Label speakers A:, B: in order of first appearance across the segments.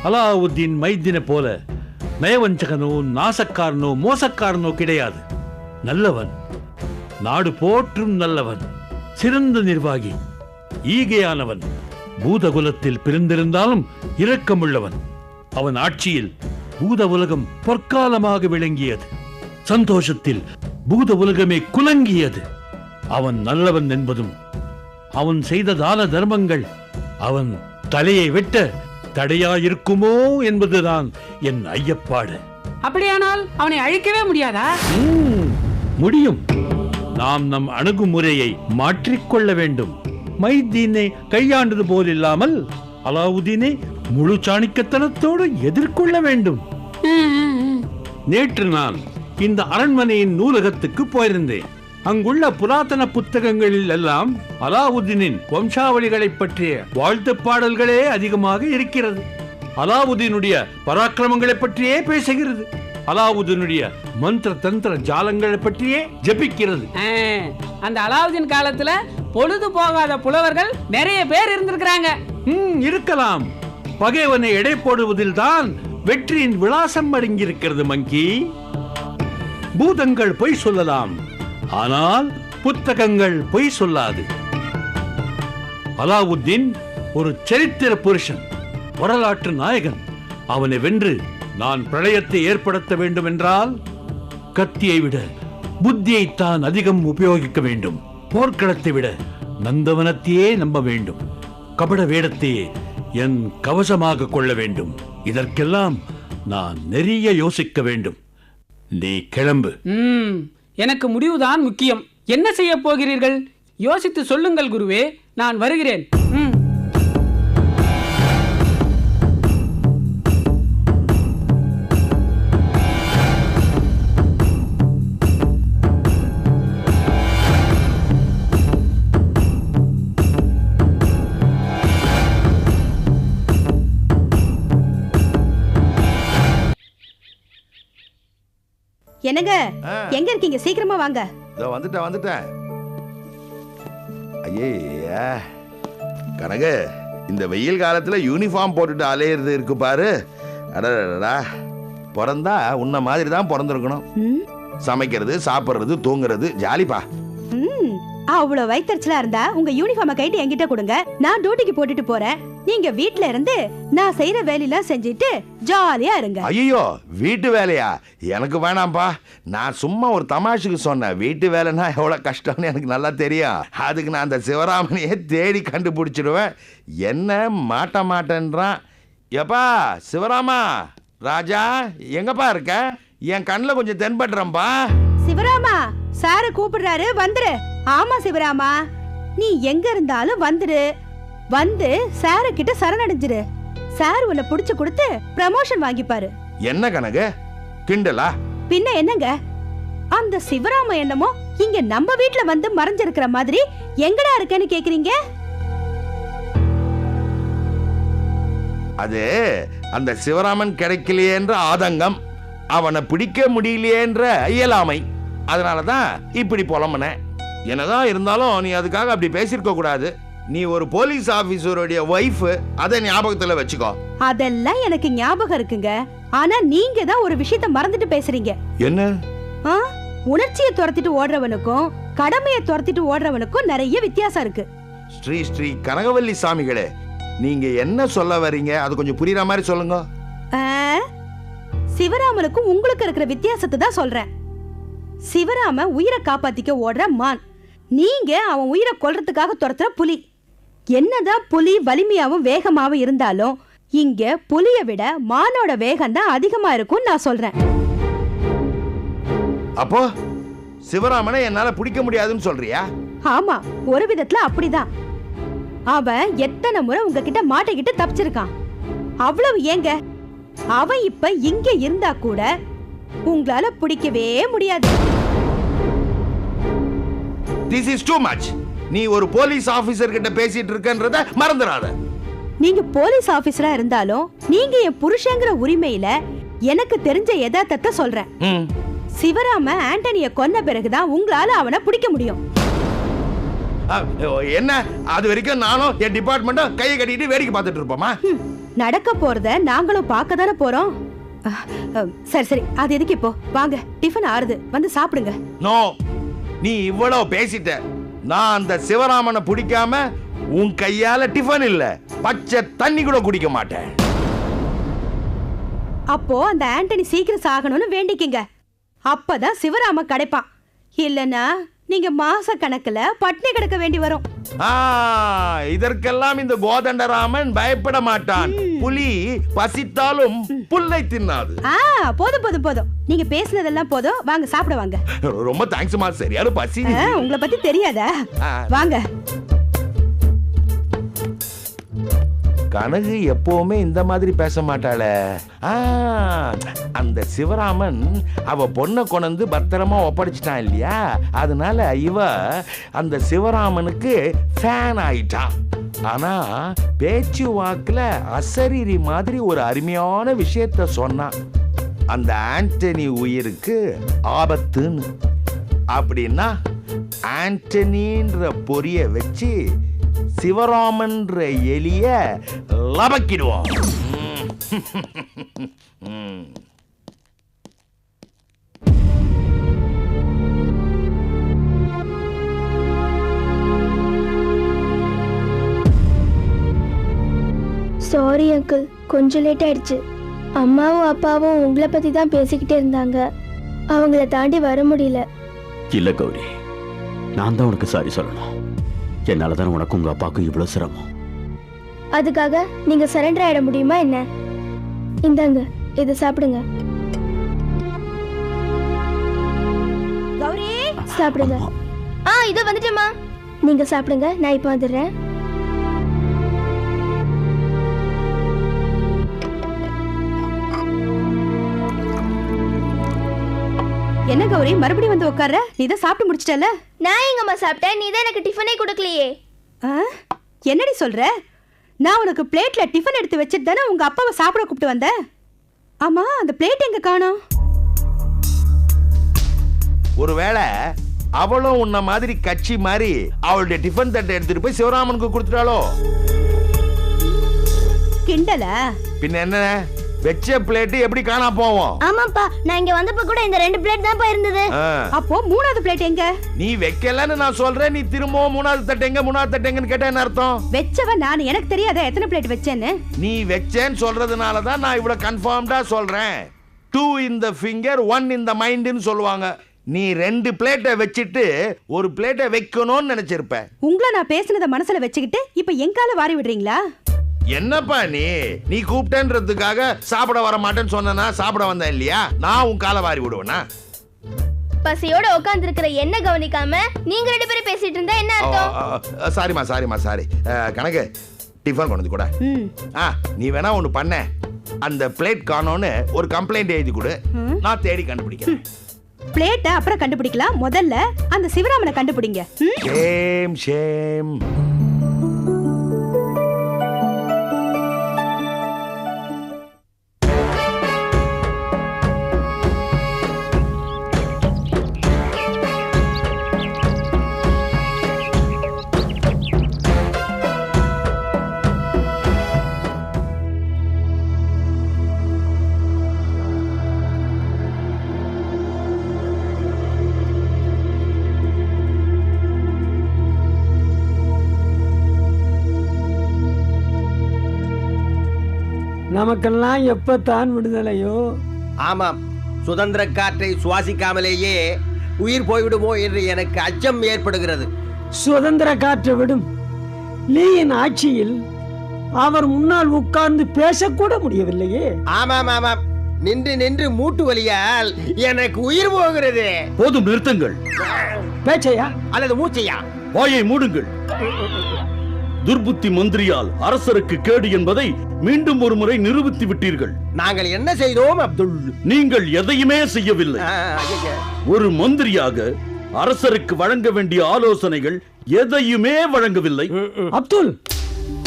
A: அலாவுதீன் மைதினை போல நயவஞ்சகனோ நாசக்காரனோ மோசக்காரனோ கிடையாது. நல்லவன், நாடு போற்றும் நல்லவன், சிறந்த நிர்வாகி, ஈகையானவன், பூதகுலத்தில் பிறந்திருந்தாலும் இரக்கமுள்ளவன். அவன் ஆட்சியில் பூத உலகம் பொற்காலமாக விளங்கியது. சந்தோஷத்தில் பூத உலகமே குலங்கியது. அவன் நல்லவன் என்பதும் அவன் செய்த தான தர்மங்கள் அவன் தலையை வெட்ட தடையாயிருக்குமோ என்பதுதான் என் ஐயப்பாடு.
B: அப்படியானால் அவனை அழிக்கவே முடியாதா?
A: முடியும். நாம் நம் அணுகுமுறையை மாற்றிக்கொள்ள வேண்டும். மைதீனை கையாண்டது போல் இல்லாமல் அலாவுதீனை முழு சாணிக்கத்தனத்தோடு எதிர்கொள்ள வேண்டும். நேற்று நான் இந்த அரண்மனையின் நூலகத்துக்கு போயிருந்தேன். அங்குள்ள புராதன புத்தகங்களில் எல்லாம் அலாவுதீனின் வம்சாவளிகளை பற்றிய வாழ்த்து பாடல்களே அதிகமாக இருக்கிறது. அலாவுதீனுடைய பராக்கிரமங்களை பற்றியே பேசுகிறது. அலாவுதீனுடைய மந்திர தந்திர ஜாலங்களை பற்றியே ஜபிக்கிறது.
B: அந்த அலாவுதீன் காலத்துல பொழுது போகாத புலவர்கள் நிறைய பேர் இருந்திருக்கிறாங்க.
A: இருக்கலாம். பகைவனை எடை போடுவதில் தான் வெற்றியின் விலாசம் அடங்கியிருக்கிறது. மங்கி, பூதங்கள் பொய் சொல்லலாம், ஆனால் புத்தகங்கள் பொய் சொல்லாது. அலாவுதீன் ஒரு சரித்திர புருஷன், வரலாற்று நாயகன். அவனை வென்று நான் பிரளயத்தை ஏற்படுத்த வேண்டும் என்றால் கத்தியை விட புத்தியைத்தான் அதிகம் உபயோகிக்க வேண்டும். போர்க்களத்தை விட நந்தவனத்தையே நம்ப வேண்டும். கபட வேடத்தையே என் கவசமாக கொள்ள வேண்டும். இதற்கெல்லாம் நான் நிறைய யோசிக்க வேண்டும். நீ கிளம்பு.
B: எனக்கு முடிவுதான் முக்கியம். என்ன செய்ய போகிறீர்கள்? யோசித்து சொல்லுங்கள் குருவே, நான் வருகிறேன்.
C: என்னங்க, எங்க இருக்கீங்க? சீக்கிரமா வாங்க.
D: வந்துட்டேன். ஐயே கனகு, இந்த வெயில் காலத்துல யூனிஃபார்ம் போட்டுட்டு அலையிறது இருக்கு பாரு. அடடா, பிறந்தா உன்ன மாதிரி தான் பிறந்திருக்கணும். சமைக்கிறது, சாப்பிடுறது, தூங்குறது ஜாலிப்பா.
C: அவ்வளவு வயிற்றுச்சலா இருந்தா உங்க யூனிஃபார்மை கைட்டு என்கிட்ட கொடுங்க. நான் டியூட்டிக்கு போட்டுட்டு போறேன். நீங்க வீட்ல இருந்து நான் செய்யற வேலையெல்லாம் செஞ்சுட்டு ஜாலியா இருங்க.
D: ஐயோ, வீட்டு வேலையா? எனக்கு வேணாம்பா. நான் சும்மா ஒரு தமாஷுக்கு சொன்னேன். வீட்டு வேலைன்னா எவ்வளவு கஷ்டம்னு எனக்கு நல்லா தெரியும். அதுக்கு நான் அந்த சிவராமனையே தேடி கண்டுபிடிச்சிடுவேன். என்ன மாட்டேன்றான். எப்பா சிவராமா, ராஜா எங்கப்பா இருக்க? என் கண்ணில் கொஞ்சம் தென்படுறம்பா.
C: சிவராமா, சார கூப்பிடுறாரு, வந்துரு. ஆமா சிவராமா, நீ எங்க இருந்தாலும் வந்துரு. வந்து சார கிட்ட சரணடைஞ்சிரு. சார் உன்னை புடிச்சு கொடுத்து ப்ரமோஷன் வாங்கிப்பாரு.
D: என்ன கனகு, கிண்டலா?
C: பின்ன என்னங்க, அந்த சிவராம என்னமோ இங்க நம்ம வீட்ல வந்து மறைஞ்சிருக்கிற மாதிரி எங்கடா இருக்கேன்னு கேக்குறீங்க?
D: அது அந்த சிவராமன் கிடைக்கலையேன்ற ஆதங்கம், அவனை பிடிக்க முடியலையேன்ற இயலாமை. அதனாலதான் இப்படி புலம்புன. என்னதான் இருந்தாலும் நீ அதுக்காக அப்படி பேசிருக்க கூடாது. நீ ஒரு போலீஸ் ஆபீசருடைய வைஃப், அதை ஞாபகத்துல வச்சுக்கோ.
C: அதெல்லாம் எனக்கு ஞாபகம் இருக்குங்க. ஆனா நீங்க தான் ஒரு விஷயத்தை மறந்துட்டு பேசுறீங்க.
D: என்ன?
C: உணர்ச்சியை துரத்திட்டு ஓடுறவனுக்கும் கடமையை துரத்திட்டு ஓடுறவனுக்கும் நிறைய வித்தியாசம் இருக்கு.
D: ஸ்ரீ ஸ்ரீ கனகவல்லி சாமிகளே, நீங்க என்ன சொல்ல வரீங்க? அது கொஞ்சம் புரியுற மாதிரி சொல்லுங்க.
C: சிவராமனுக்கும் உங்களுக்கு இருக்கிற வித்தியாசத்தை தான் சொல்றேன். சிவராம உயிரை காப்பாத்திக்க ஓடுற மான், நீங்க அவன் உயிரை கொல்றதுக்காக துரத்துற புலி. என்னதான் புலி வலிமையாவும் வேகமாவும் இருந்தாலும் இங்க புலிய விட மானோட வேகம் தான் அதிகமா இருக்கும் நான் சொல்றேன்.
D: அப்போ சிவராமனை என்னால பிடிக்க முடியாதுன்னு சொல்றியா?
C: ஆமா, ஒரு விதத்துல அப்படிதான். அவன் எத்தனை முறை உங்ககிட்ட மாட்டிக்கிட்டு தப்பிச்சிருக்கான். அவ்வளவு ஏங்க, அவன் இப்ப இங்க இருந்தா கூட உங்களால பிடிக்கவே முடியாது.
D: This is too much. நீ ஒரு போலீஸ் ஆபீசர் கிட்ட பேசிட்டு இருக்கன்றத மறந்துடாத.
C: நீங்க போலீஸ் ஆபீசரா இருந்தாலும் நீங்க என் புருஷங்கிற உரிமையில எனக்கு தெரிஞ்ச யதார்த்தத்தை சொல்றேன். சிவராம ஆண்டனிய கொன்ன பிறகுதான் உங்களால அவனை பிடிக்க முடியும்.
D: என்ன, அது வரைக்கும் நானும் என் டிபார்ட்மெண்ட்டும் கையை கட்டிட்டு வேடிக்கை பார்த்துட்டு இருப்போமா?
C: நடக்க போறத நாங்களும் பார்க்க தானே போறோம். சரி சரி, அது எதுக்கு இப்போ? வாங்க, டிஃபன் ஆறுது, வந்து சாப்பிடுங்க.
D: நோ, நீ இவ்வளவு பேசிட்ட. நான் அந்த சிவராமனை பிடிக்காம உன் கையால டிஃபன் இல்ல பச்சை தண்ணி கூட குடிக்க மாட்டேன்.
C: அப்போ அந்த ஆண்டனி சீக்கிரம் சாகணும்னு வேண்டிக்கிங்க. அப்பதான் சிவராம கிடைப்பான். இல்லனா நீங்க மாச கணக்குல பட்னி கிடக்க வேண்டி வரும்.
D: இதற்கெல்லாம் இந்த கோதண்டராமன் பயப்பட மாட்டான். புலி பசித்தாலும் புல்லை தின்னாது.
C: போதும் போதும் போதும், நீங்க பேசுனதெல்லாம் போதும், வாங்க சாப்பிட வாங்க.
D: ரொம்ப தேங்க்ஸ்மா, சரியான பசி.
C: உங்களை பத்தி தெரியாதா? வாங்க.
D: கனகு எப்பவுமே இந்த மாதிரி பேச மாட்டாள. அந்த சிவராமன் அவ பொண்ணை கொண்டு பத்திரமா ஒப்படைச்சிட்டான் இல்லையா, அதனால இவ அந்த சிவராமனுக்கு ஃபேன் ஆயிட்டா. ஆனா பேச்சு வாக்குல அசரீரி மாதிரி ஒரு அருமையான விஷயத்த சொன்னான். அந்த ஆண்டனி உயிருக்கு ஆபத்துன்னு. அப்படின்னா ஆண்டனின்ற பொரிய வச்சு சிவராமன்ற எலிய லபக்கிடுவோம்.
E: சாரி அங்கிள், கொஞ்சம் லேட் ஆயிடுச்சு. அம்மாவும் அப்பாவும் உங்களை பத்தி தான் பேசிக்கிட்டே இருந்தாங்க, அவங்கள தாண்டி வர முடியல.
F: இல்ல கௌரி, நான் தான் உனக்கு சாரி சொல்லணும். என்னால தான் உனக்கு உங்க அப்பாவுக்கும் இவ்வளவு சிரமம்.
E: அதுக்காக நீங்க சரண்டர் ஆயிட முடியுமா என்ன? இந்தாங்க, இதை சாப்பிடுங்க.
C: கௌரி,
E: சாப்பிடுங்க. இதோ வந்துட்டேம்மா. நீங்க சாப்பிடுங்க, நான் இப்ப வந்துடுறேன்.
C: என்ன கௌரி, மறுபடியும் வந்து உட்கார்ற? நீ தான் சாப்பிட்டு முடிச்சிட்டல?
E: நான் எங்கம்மா சாப்பிட்டேன்? நீ தான் எனக்கு டிஃபனே கொடுக்கலையே.
C: என்னடி சொல்ற? நான் உனக்கு பிளேட்ல டிஃபன் எடுத்து வச்சிட்டு தானே உங்க அப்பாவை சாப்பிட கூப்பிட்டு வந்தேன். ஆமா, அந்த பிளேட் எங்க காணோம்?
D: ஒருவேளை அவளும் உன்ன மாதிரி கட்சி மாதிரி அவளுடைய டிஃபன் தட்டை எடுத்துட்டு போய் சிவராமனுக்கு கொடுத்துட்டாளோ?
C: கிண்டல.
D: பின்ன என்ன, வெச்ச பிளேட் எப்படி காணா போவோம்?
E: ஆமாப்பா, நான் இங்க வந்தப்ப கூட இந்த 2 பிளேட் தான் இருந்தது.
C: அப்போ 3வது பிளேட் எங்க?
D: நீ வைக்கலன்னு நான் சொல்றேன், நீ திரும்பவும் 3வது தட்டு எங்க 3வது தட்டு எங்கன்னு கேட்டா என்ன அர்த்தம்?
C: வெச்சவ நான், எனக்கு தெரியாத எத்தனை பிளேட் வெச்சேன்னு.
D: நீ வெச்சேன்னு சொல்றதுனால தான் நான் இவ்வளவு கன்ஃபார்ம்டா சொல்றேன். 2 in the finger 1 in the mindன்னு சொல்லுவாங்க. நீ 2 பிளேட்டை வச்சிட்டு ஒரு பிளேட்டை வைக்கணும்னு நினைச்சிருப்ப.
C: உங்களை நான் பேசுனத மனசுல வச்சுக்கிட்டு இப்ப எங்கால வாரி விடுறீங்களா?
D: என்னப்பா நீ கூப்பிட்டேன்றதுக்காக சாப்பிட வர மாட்டேன்னு சொன்னா சாப்பிட வந்தேன் இல்லையா? நான் உன் காலை வாரி விடுவேனா?
E: பசியோட உட்கார்ந்து இருக்கிற என்ன கவனிக்காம நீங்க 2 பேரும் பேசிட்டு இருந்தா என்ன அர்த்தம்?
D: சாரிமா சாரி. கணக்கு டிஃபன் கொண்டு வந்து கூட. நீ வேணா ஒண்ணு பண்ண, அந்த பிளேட் காணோன்னு ஒரு கம்ப்ளைண்ட் எழுதி கொடு, நான் தேடி கண்டுபிடிக்கிறேன்.
C: பிளேட்ட அப்புறம் கண்டுபிடிக்கலாம், முதல்ல அந்த சிவராமனை கண்டுபிடிங்க.
D: ஷேம்.
B: நமக்கெல்லாம் எப்பத்தான் விடுதலையோ?
G: ஆமாம், சுதந்திர காற்றை சுவாசிக்காமலேயே உயிர் போய்விடுமோ என்று எனக்கு அச்சம் ஏற்படுகிறது.
B: சுதந்திர காற்றை விடும். லீயின் ஆட்சியில் அவர் முன்னால் உட்கார்ந்து பேசக்கூட முடியவில்லையே.
G: ஆமாம், நின்று நின்று மூட்டு வலியால் எனக்கு உயிர் போகிறது.
A: போதும், நிறுத்துங்கள்.
B: பேச்சையா
G: அல்லது மூச்சையா?
A: வாயை மூடுங்கள். துர்புத்தி மந்திரியால் அரசருக்கு கேடு என்பதை மீண்டும் ஒரு முறை நிரூபித்து விட்டீர்கள்.
G: நாங்கள் என்ன செய்தோம் அப்துல்?
A: நீங்கள் எதையுமே செய்யவில்லை. ஒரு மந்திரியாக அரசருக்கு வழங்க வேண்டிய ஆலோசனைகள் எதையுமே வழங்கவில்லை.
B: அப்துல்,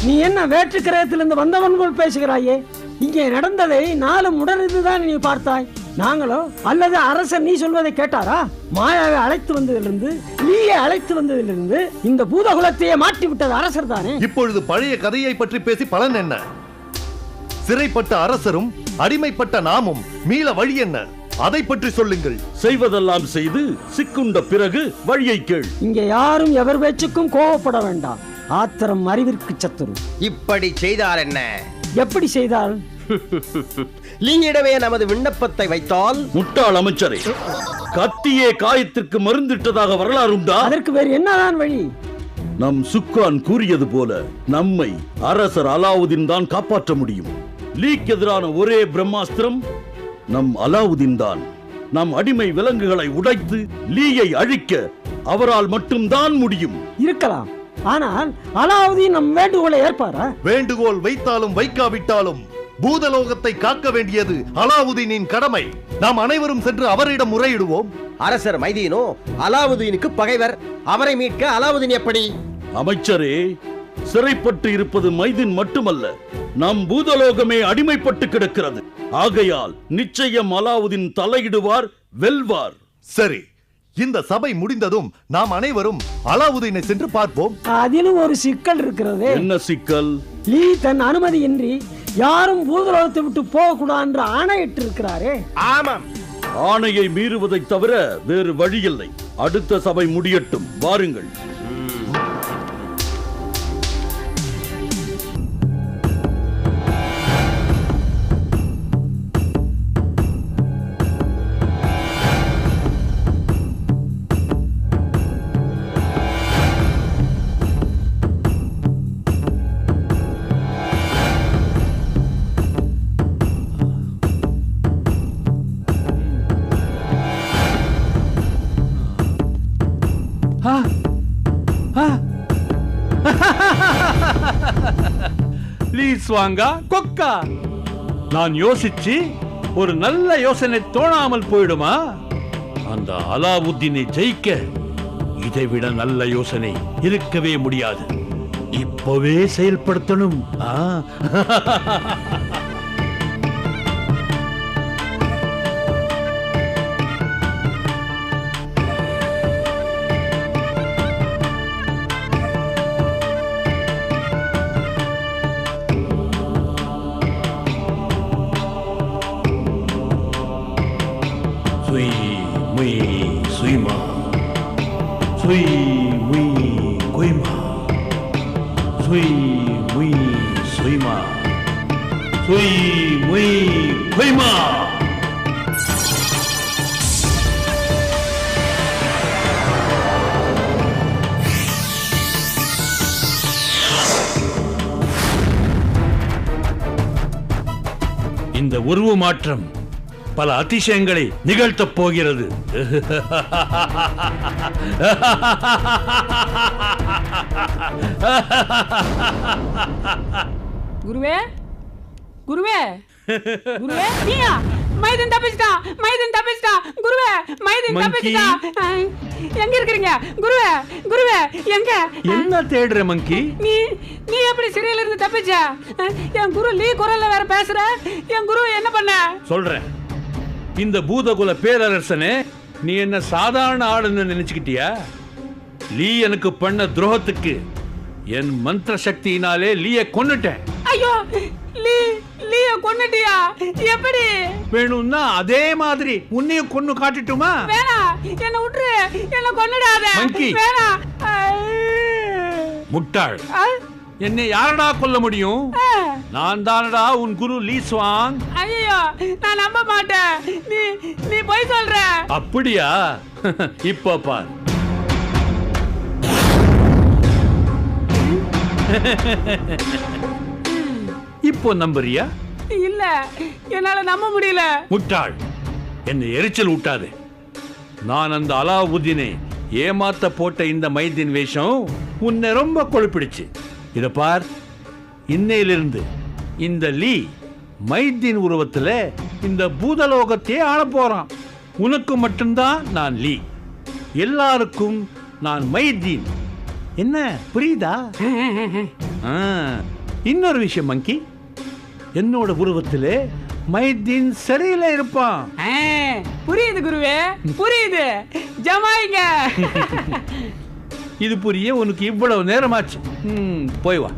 B: நீ என்ன வேற்று கிரகத்திலிருந்து வந்தவன் போல் பேசுகிறாயே? இங்கே நடந்ததை 4 உடனிருந்துதான் நீ பார்த்தாய். நாங்களோ அல்லது அரசர் நீ சொல்வதை கேட்டாரா? மாயாவை அழைத்து வந்ததிலிருந்து, நீயே அழைத்து வந்ததிலிருந்து இந்த பூதகுலத்தையே மாற்றி விட்டது அரசர் தானே.
H: இப்பொழுது பழைய கதையை பற்றி பேசி பலன் என்ன? சிறைப்பட்ட அரசரும் அடிமைப்பட்ட நாமும் மீள வழி என்ன? அதை பற்றி சொல்லுங்கள்.
F: செய்வதெல்லாம் செய்து சிக்குண்ட பிறகு வழியை கேள்.
B: இங்க யாரும் எவர் பேச்சுக்கும் கோவப்பட வேண்டாம். ஆத்திரம் அறிவிற்கு சத்துரு.
G: இப்படி செய்தால் என்ன?
B: எப்படி செய்தால்?
G: லிங்கிடமே நமது விண்ணப்பத்தை வைத்தால்?
F: முட்டாள் அமைச்சரே, கத்தியே காயத்திற்கு மருந்திட்டதாக வரலாறு உண்டா?
B: அதற்கு வேறு என்னதான் வழி?
F: நம் சுக்கான் கூறியது போல நம்மை அரசர் அலாவுதீன் தான் காப்பாற்ற முடியும். லீக்கு எதிரான ஒரே பிரம்மாஸ்திரம் நம் அலாவுதீன் தான். நம் அடிமை விலங்குகளை உடைத்து லீயை அழிக்க அவரால் மட்டும்தான் முடியும்.
B: இருக்கலாம், ஆனால் அலாவுதீன் நம் வேண்டுகோளை ஏற்பாரா?
H: வேண்டுகோள் வைத்தாலும் வைக்காவிட்டாலும் பூதலோகத்தை காக்க வேண்டியது அலாவுதீனின் கடமை. நாம் அனைவரும் சென்று அவரிடம் முறையிடுவோம்.
G: அரசர் மைதீனோ அலாவுதீனுக்கு பகைவர். அவரை மீட்க அலாவுதீன் எப்படி?
F: அமைச்சரே, சிறைப்பட்டு இருப்பது மைதீன் மட்டுமல்ல, நம் பூதலோகமே அடிமைப்பட்டு கிடக்கிறது. ஆகையால் நிச்சயம் அலாவுதீன் தலையிடுவார், வெல்வார்.
H: சரி, இந்த சபை முடிந்ததும் நாம் அனைவரும் அலாவுதீனை சென்று பார்ப்போம்.
B: அதிலும் ஒரு சிக்கல் இருக்கிறது.
F: என்ன சிக்கல்?
B: லீ தன் அனுமதியின்றி யாரும் பூதலோகத்தை விட்டு போக கூடாது என்று ஆணையிட்டு இருக்கிறாரே.
G: ஆமாம்,
F: ஆணையை மீறுவதை தவிர வேறு வழியில்லை. அடுத்த சபை முடியட்டும், வாருங்கள்.
A: லீஸ்வாங்கா கொக்கா, நான் யோசிச்சு ஒரு நல்ல யோசனை தோணாமல் போயிடுமா? அந்த அலாவுதீனை ஜெயிக்க இதைவிட நல்ல யோசனை இருக்கவே முடியாது. இப்பவே செயல்படுத்தணும். இந்த உருவ மாற்றம் பல அதிசயங்களை நிகழ்த்தப் போகிறது.
I: குருவே, குருவே, குருவே, நீயா? மைதன் தப்பிச்சிட்டான், மைதன் தப்பிச்சிட்டான். குருவே, மைதன் தப்பிச்சிட்டான். எங்க இருக்கீங்க குருவே? குருவே எங்க?
A: என்ன தேடுற மங்கி?
I: நீ நீ எப்படி சிறையில இருந்து தப்பிச்ச? என் குரு லீ குரல்ல வேற பேசுற. என் குரு என்ன பண்ண?
A: சொல்றேன். இந்த பூதகுல பேரரசனே, நீ என்ன சாதாரண ஆளுன்னு நினைச்சுக்கிட்டியா? லீ எனக்கு பண்ண துரோகத்துக்கு என் மந்திர சக்தியினாலே லீயை கொன்னுட்டேன்.
I: ஐயோ, லீய கொன்னுட்டியா? எப்படி?
A: வேணும்னா அதே மாதிரி உன்னையும் கொன்னு காட்டட்டுமா?
I: வேணாம், என்ன விட்டுரு, என்ன கொன்னுடாத. வேணாம்.
A: முட்டாள், என்னை யாரடா கொல்ல முடியும்? நான் தானடா உன் குரு லீஸ்வாங்.
I: ஐயோ, நான் நம்ப மாட்டேன். நீ போய் சொல்ற.
A: அப்படியா? இப்ப பார். இப்போ நம்புறியா?
I: இல்ல, என்னால நம்ப முடியல.
A: முட்டாள், என்னை எரிச்சல் ஊட்டாது. நான் அந்த அலாவுதீனை ஏமாத்த போட்ட இந்த மைதீன் வேஷம் உன்னை ரொம்ப கொழுப்பிடுச்சு. இத பார், இன்னையிலிருந்து இந்த லீ மைதீன் உருவத்துல இந்த பூதலோகத்தையே ஆள போறான். உனக்கு மட்டும்தான் நான் லீ, எல்லாருக்கும் நான் மைதீன். என்ன புரியுதா? இன்னொரு விஷயம் மங்கி, என்னோட உருவத்திலே மைதீன் சிறையில இருப்பான்.
I: புரியுது குருவே, புரியுது. ஜமாயிங்க.
A: இது புரிய உனக்கு இவ்வளவு நேரமாச்சு. போய் வா.